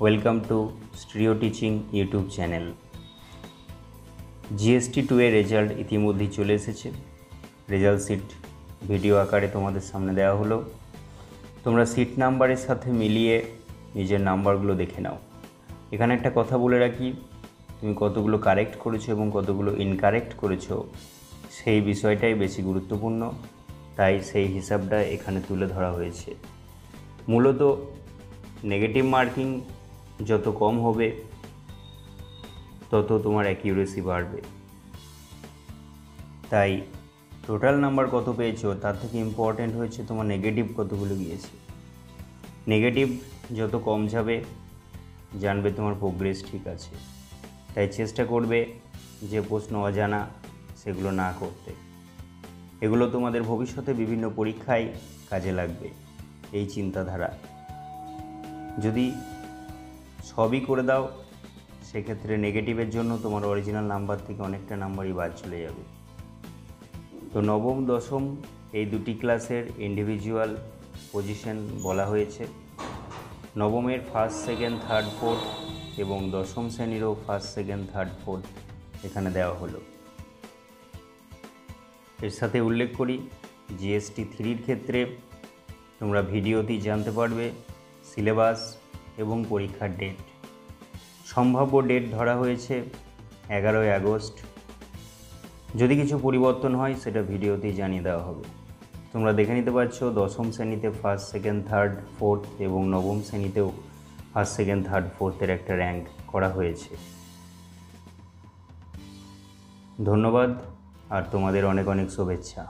Welcome to stereo teaching YouTube channel. GST2 এর result ইতিমধ্যেই চলে এসেছে। রেজাল্ট সিট ভিডিও আকারে তোমাদের সামনে দেওয়া হলো। তোমরা সিট নাম্বারের সাথে মিলিয়ে নিজের নাম্বারগুলো দেখে নাও। এখানে একটা কথা বলে রাখি, তুমি কতগুলো কারেক্ট করেছো এবং কতগুলো ইনকারেক্ট করেছো সেই বিষয়টাই বেশি গুরুত্বপূর্ণ, তাই সেই হিসাবটা এখানে তুলে ধরা হয়েছে। মূলত নেগেটিভ মার্কিং যত কম হবে তত তোমার অ্যাকিউরেসি বাড়বে। তাই টোটাল নাম্বার কত পেয়েছো তার থেকে ইম্পর্ট্যান্ট হয়েছে তোমার নেগেটিভ কতগুলো গিয়েছে। নেগেটিভ যত কম যাবে জানবে তোমার প্রোগ্রেস ঠিক আছে। তাই চেষ্টা করবে যে প্রশ্ন অজানা সেগুলো না করতে। এগুলো তোমাদের ভবিষ্যতে বিভিন্ন পরীক্ষায় কাজে লাগবে এই চিন্তাধারা। যদি সবই করে দাও সেক্ষেত্রে নেগেটিভের জন্য তোমার অরিজিনাল নাম্বার থেকে অনেকটা নাম্বারই বাদ চলে যাবে। তো নবম দশম এই দুটি ক্লাসের ইন্ডিভিজুয়াল পজিশন বলা হয়েছে। নবমের ফার্স্ট সেকেন্ড থার্ড ফোর্থ এবং দশম শ্রেণীরও ফার্স্ট সেকেন্ড থার্ড ফোর্থ এখানে দেওয়া হলো। এর সাথে উল্লেখ করি GST3 ক্ষেত্রে তোমরা ভিডিওতেই জানতে পারবে সিলেবাস এবং পরীক্ষার ডেট। সম্ভাব্য ডেট ধরা হয়েছে 11ই আগস্ট। যদি কিছু পরিবর্তন হয় সেটা ভিডিওতেই জানিয়ে দেওয়া হবে। তোমরা দেখে নিতে পারছো দশম শ্রেণীতে ফার্স্ট সেকেন্ড থার্ড ফোর্থ এবং নবম শ্রেণীতেও ফার্স্ট সেকেন্ড থার্ড ফোর্থের একটা র্যাঙ্ক করা হয়েছে। ধন্যবাদ আর তোমাদের অনেক অনেক শুভেচ্ছা।